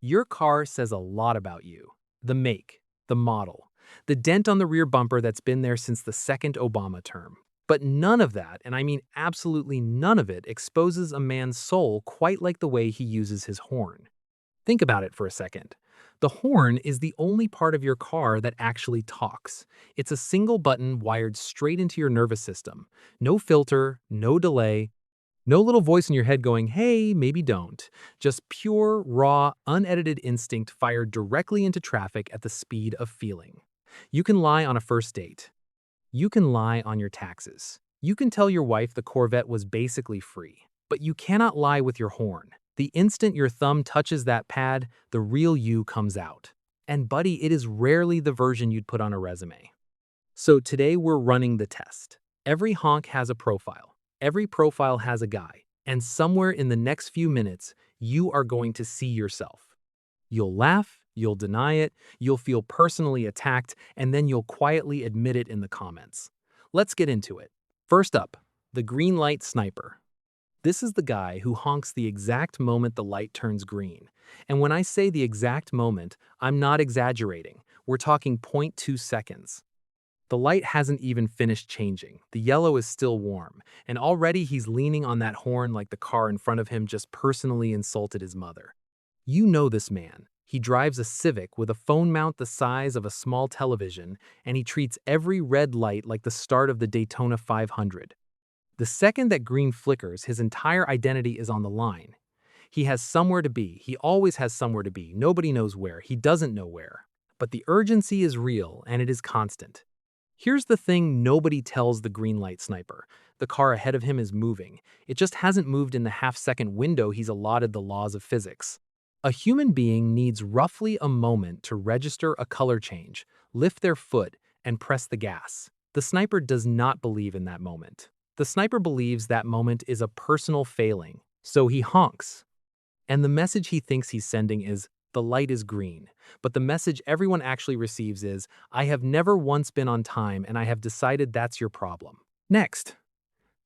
Your car says a lot about you. The make, the model, the dent on the rear bumper that's been there since the second Obama term. But none of that, and I mean absolutely none of it, exposes a man's soul quite like the way he uses his horn. Think about it for a second. The horn is the only part of your car that actually talks. It's a single button wired straight into your nervous system. No filter, no delay, no little voice in your head going, hey, maybe don't. Just pure, raw, unedited instinct fired directly into traffic at the speed of feeling. You can lie on a first date. You can lie on your taxes. You can tell your wife the Corvette was basically free. But you cannot lie with your horn. The instant your thumb touches that pad, the real you comes out. And buddy, it is rarely the version you'd put on a resume. So today we're running the test. Every honk has a profile. Every profile has a guy. And somewhere in the next few minutes, you are going to see yourself. You'll laugh, you'll deny it, you'll feel personally attacked, and then you'll quietly admit it in the comments. Let's get into it. First up, the green light sniper. This is the guy who honks the exact moment the light turns green. And when I say the exact moment, I'm not exaggerating. We're talking zero point 0.2 seconds. The light hasn't even finished changing. The yellow is still warm, and already he's leaning on that horn like the car in front of him just personally insulted his mother. You know this man. He drives a Civic with a phone mount the size of a small television, and he treats every red light like the start of the Daytona 500. The second that green flickers, his entire identity is on the line. He has somewhere to be. He always has somewhere to be. Nobody knows where. He doesn't know where. But the urgency is real, and it is constant. Here's the thing nobody tells the green light sniper. The car ahead of him is moving. It just hasn't moved in the half-second window he's allotted the laws of physics. A human being needs roughly a moment to register a color change, lift their foot, and press the gas. The sniper does not believe in that moment. The sniper believes that moment is a personal failing, so he honks. And the message he thinks he's sending is, the light is green. But the message everyone actually receives is, I have never once been on time and I have decided that's your problem. Next,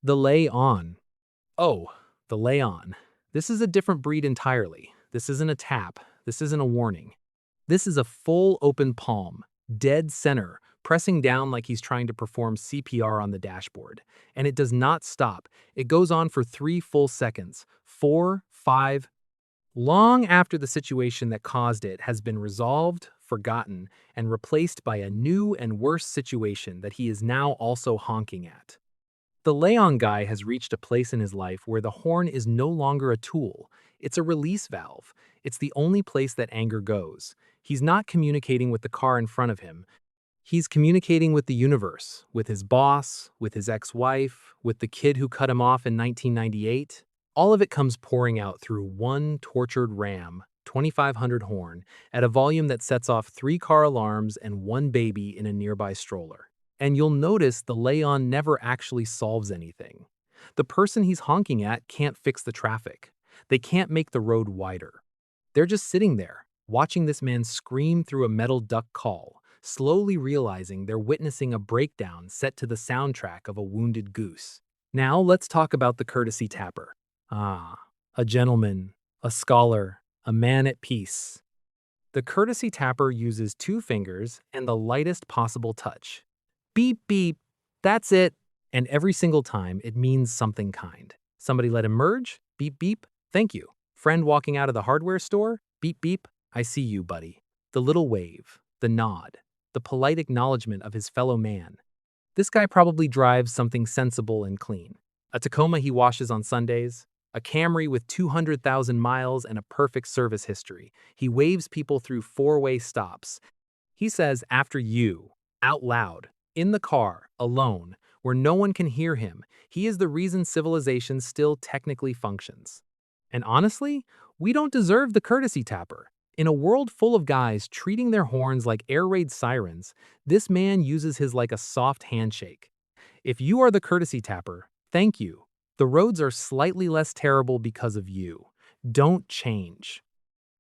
the lay on. Oh, the lay on. This is a different breed entirely. This isn't a tap. This isn't a warning. This is a full open palm, dead center, pressing down like he's trying to perform CPR on the dashboard. And it does not stop. It goes on for 3 full seconds, 4, 5, long after the situation that caused it has been resolved, forgotten, and replaced by a new and worse situation that he is now also honking at. The Leon guy has reached a place in his life where the horn is no longer a tool. It's a release valve. It's the only place that anger goes. He's not communicating with the car in front of him. He's communicating with the universe, with his boss, with his ex-wife, with the kid who cut him off in 1998. All of it comes pouring out through one tortured Ram 2500 horn at a volume that sets off 3 car alarms and 1 baby in a nearby stroller. And you'll notice the lay-on never actually solves anything. The person he's honking at can't fix the traffic. They can't make the road wider. They're just sitting there, watching this man scream through a metal duck call, slowly realizing they're witnessing a breakdown set to the soundtrack of a wounded goose. Now let's talk about the courtesy tapper. Ah, a gentleman, a scholar, a man at peace. The courtesy tapper uses 2 fingers and the lightest possible touch. Beep, beep, that's it. And every single time, it means something kind. Somebody let him merge? Beep, beep, thank you. Friend walking out of the hardware store? Beep, beep, I see you, buddy. The little wave, the nod, the polite acknowledgement of his fellow man. This guy probably drives something sensible and clean. A Tacoma he washes on Sundays, a Camry with 200,000 miles and a perfect service history. He waves people through 4-way stops. He says, after you, out loud, in the car, alone, where no one can hear him. He is the reason civilization still technically functions. And honestly, we don't deserve the courtesy tapper. In a world full of guys treating their horns like air raid sirens, this man uses his like a soft handshake. If you are the courtesy tapper, thank you. The roads are slightly less terrible because of you. Don't change.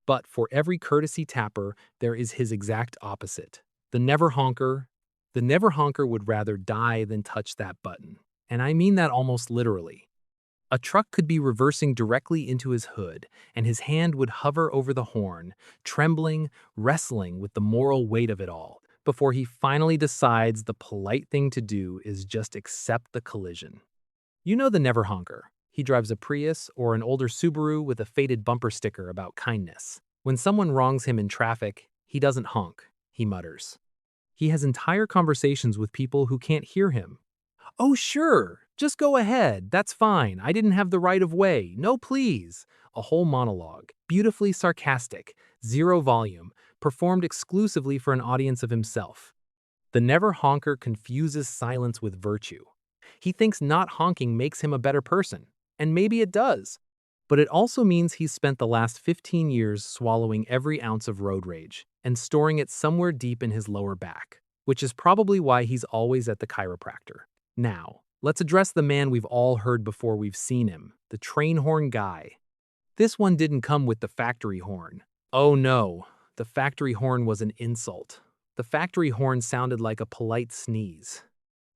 But for every courtesy tapper, there is his exact opposite. The never honker. The never honker would rather die than touch that button. And I mean that almost literally. A truck could be reversing directly into his hood, and his hand would hover over the horn, trembling, wrestling with the moral weight of it all, before he finally decides the polite thing to do is just accept the collision. You know the never honker. He drives a Prius or an older Subaru with a faded bumper sticker about kindness. When someone wrongs him in traffic, he doesn't honk, he mutters. He has entire conversations with people who can't hear him. Oh, sure, just go ahead, that's fine, I didn't have the right of way, no please. A whole monologue, beautifully sarcastic, zero volume, performed exclusively for an audience of himself. The never honker confuses silence with virtue. He thinks not honking makes him a better person, and maybe it does. But it also means he's spent the last 15 years swallowing every ounce of road rage and storing it somewhere deep in his lower back, which is probably why he's always at the chiropractor. Now, let's address the man we've all heard before we've seen him, the train horn guy. This one didn't come with the factory horn. Oh no, the factory horn was an insult. The factory horn sounded like a polite sneeze.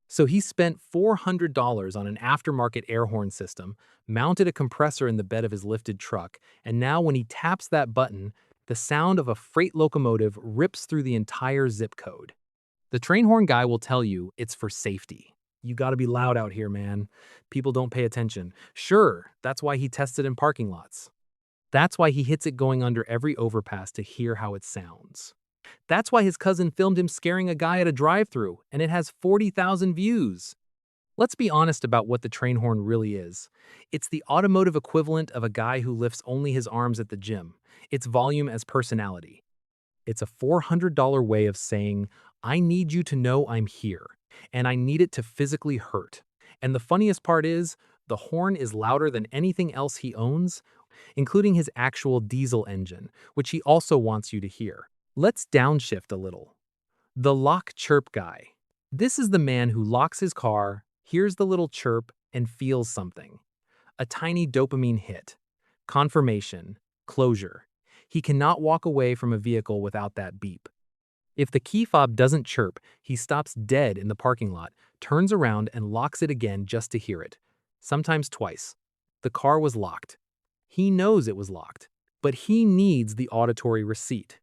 So he spent $400 on an aftermarket air horn system, mounted a compressor in the bed of his lifted truck, and now when he taps that button, the sound of a freight locomotive rips through the entire zip code. The train horn guy will tell you it's for safety. You gotta be loud out here, man. People don't pay attention. Sure, that's why he tested in parking lots. That's why he hits it going under every overpass to hear how it sounds. That's why his cousin filmed him scaring a guy at a drive-thru, and it has 40,000 views. Let's be honest about what the train horn really is. It's the automotive equivalent of a guy who lifts only his arms at the gym. Its volume as personality. It's a $400 way of saying, I need you to know I'm here, and I need it to physically hurt. And the funniest part is, the horn is louder than anything else he owns, including his actual diesel engine, which he also wants you to hear. Let's downshift a little. The lock chirp guy. This is the man who locks his car, hears the little chirp, and feels something. A tiny dopamine hit. Confirmation. Closure. He cannot walk away from a vehicle without that beep. If the key fob doesn't chirp, he stops dead in the parking lot, turns around and locks it again just to hear it. Sometimes twice. The car was locked. He knows it was locked, but he needs the auditory receipt.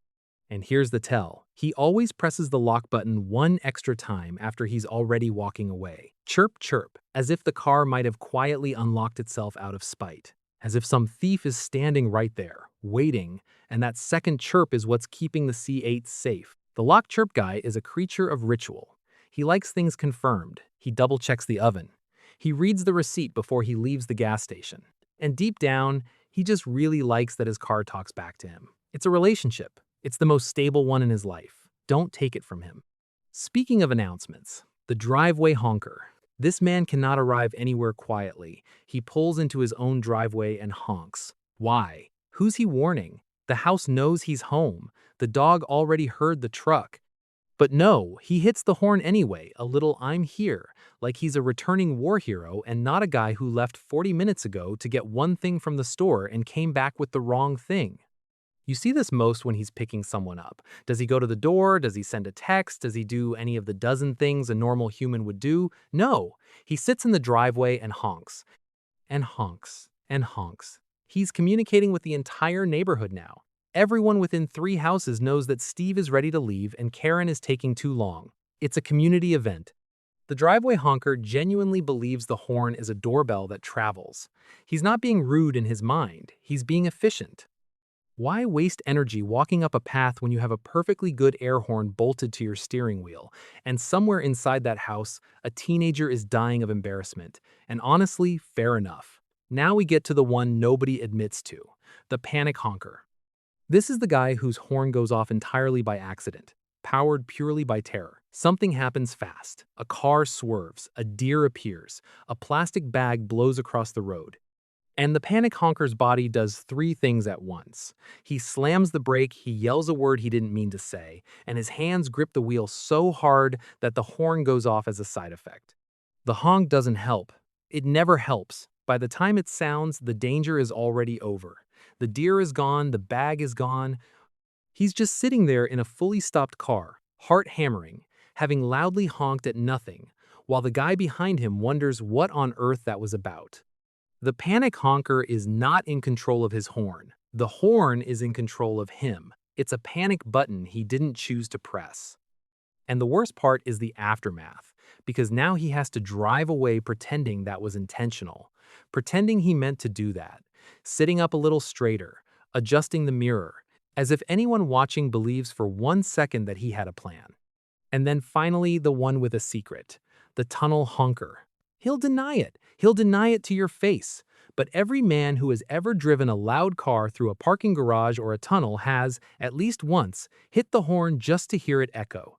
And here's the tell. He always presses the lock button one extra time after he's already walking away. Chirp, chirp, as if the car might have quietly unlocked itself out of spite. As if some thief is standing right there, waiting, and that second chirp is what's keeping the C8 safe. The lock chirp guy is a creature of ritual. He likes things confirmed. He double-checks the oven. He reads the receipt before he leaves the gas station. And deep down, he just really likes that his car talks back to him. It's a relationship. It's the most stable one in his life. Don't take it from him. Speaking of announcements, the driveway honker. This man cannot arrive anywhere quietly. He pulls into his own driveway and honks. Why? Who's he warning? The house knows he's home. The dog already heard the truck. But no, he hits the horn anyway, a little I'm here, like he's a returning war hero and not a guy who left 40 minutes ago to get one thing from the store and came back with the wrong thing. You see this most when he's picking someone up. Does he go to the door? Does he send a text? Does he do any of the dozen things a normal human would do? No, he sits in the driveway and honks. And honks. And honks. He's communicating with the entire neighborhood now. Everyone within 3 houses knows that Steve is ready to leave and Karen is taking too long. It's a community event. The driveway honker genuinely believes the horn is a doorbell that travels. He's not being rude in his mind. He's being efficient. Why waste energy walking up a path when you have a perfectly good air horn bolted to your steering wheel, and somewhere inside that house, a teenager is dying of embarrassment? And honestly, fair enough. Now we get to the one nobody admits to, the panic honker. This is the guy whose horn goes off entirely by accident, powered purely by terror. Something happens fast. A car swerves, a deer appears, a plastic bag blows across the road. And the panic honker's body does 3 things at once. He slams the brake, he yells a word he didn't mean to say, and his hands grip the wheel so hard that the horn goes off as a side effect. The honk doesn't help. It never helps. By the time it sounds, the danger is already over. The deer is gone, the bag is gone. He's just sitting there in a fully stopped car, heart hammering, having loudly honked at nothing, while the guy behind him wonders what on earth that was about. The panic honker is not in control of his horn. The horn is in control of him. It's a panic button he didn't choose to press. And the worst part is the aftermath, because now he has to drive away pretending that was intentional, pretending he meant to do that, sitting up a little straighter, adjusting the mirror, as if anyone watching believes for 1 second that he had a plan. And then finally, the one with a secret, the tunnel honker. He'll deny it. He'll deny it to your face. But every man who has ever driven a loud car through a parking garage or a tunnel has, at least once, hit the horn just to hear it echo,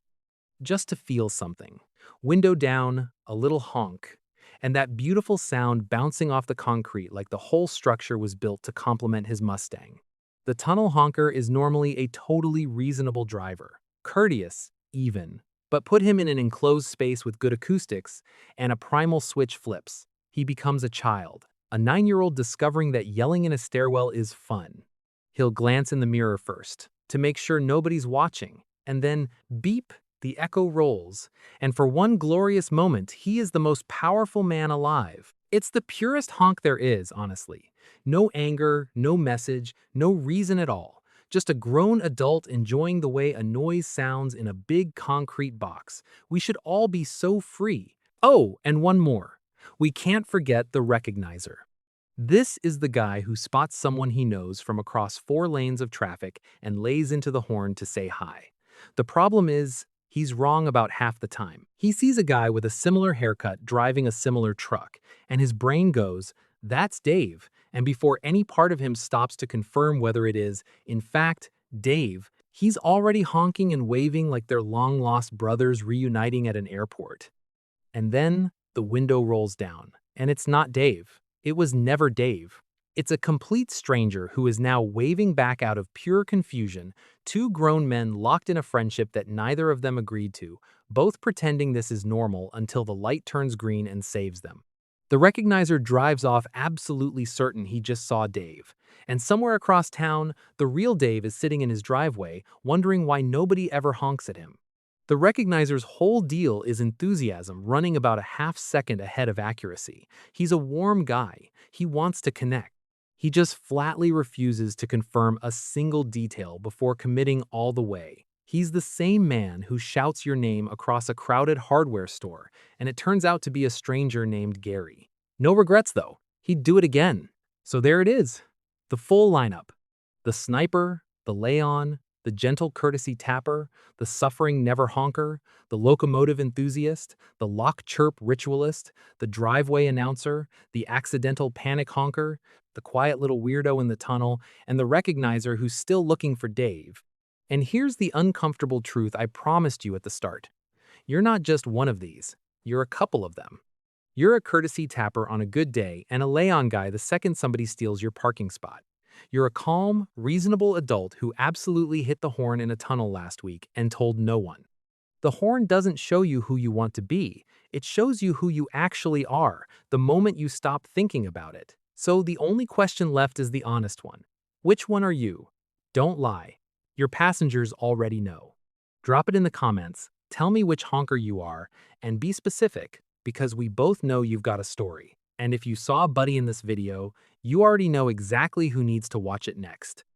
just to feel something. Window down, a little honk, and that beautiful sound bouncing off the concrete like the whole structure was built to complement his Mustang. The tunnel honker is normally a totally reasonable driver, courteous, even. But put him in an enclosed space with good acoustics, and a primal switch flips. He becomes a child, a 9-year-old discovering that yelling in a stairwell is fun. He'll glance in the mirror first, to make sure nobody's watching, and then beep, the echo rolls, and for one glorious moment, he is the most powerful man alive. It's the purest honk there is, honestly. No anger, no message, no reason at all. Just a grown adult enjoying the way a noise sounds in a big concrete box. We should all be so free. Oh, and one more. We can't forget the recognizer. This is the guy who spots someone he knows from across 4 lanes of traffic and lays into the horn to say hi. The problem is, he's wrong about half the time. He sees a guy with a similar haircut driving a similar truck, and his brain goes, "That's Dave." And before any part of him stops to confirm whether it is, in fact, Dave, he's already honking and waving like they're long-lost brothers reuniting at an airport. And then the window rolls down, and it's not Dave. It was never Dave. It's a complete stranger who is now waving back out of pure confusion, 2 grown men locked in a friendship that neither of them agreed to, both pretending this is normal until the light turns green and saves them. The recognizer drives off absolutely certain he just saw Dave. And somewhere across town, the real Dave is sitting in his driveway, wondering why nobody ever honks at him. The recognizer's whole deal is enthusiasm running about a half-second ahead of accuracy. He's a warm guy. He wants to connect. He just flatly refuses to confirm a single detail before committing all the way. He's the same man who shouts your name across a crowded hardware store, and it turns out to be a stranger named Gary. No regrets, though. He'd do it again. So there it is. The full lineup. The sniper, the lay-on, the gentle courtesy tapper, the suffering never honker, the locomotive enthusiast, the lock chirp ritualist, the driveway announcer, the accidental panic honker, the quiet little weirdo in the tunnel, and the recognizer who's still looking for Dave. And here's the uncomfortable truth I promised you at the start. You're not just one of these. You're a couple of them. You're a courtesy tapper on a good day and a lay-on guy the second somebody steals your parking spot. You're a calm, reasonable adult who absolutely hit the horn in a tunnel last week and told no one. The horn doesn't show you who you want to be. It shows you who you actually are the moment you stop thinking about it. So the only question left is the honest one. Which one are you? Don't lie. Your passengers already know. Drop it in the comments, tell me which honker you are, and be specific, because we both know you've got a story. And if you saw Buddy in this video, you already know exactly who needs to watch it next.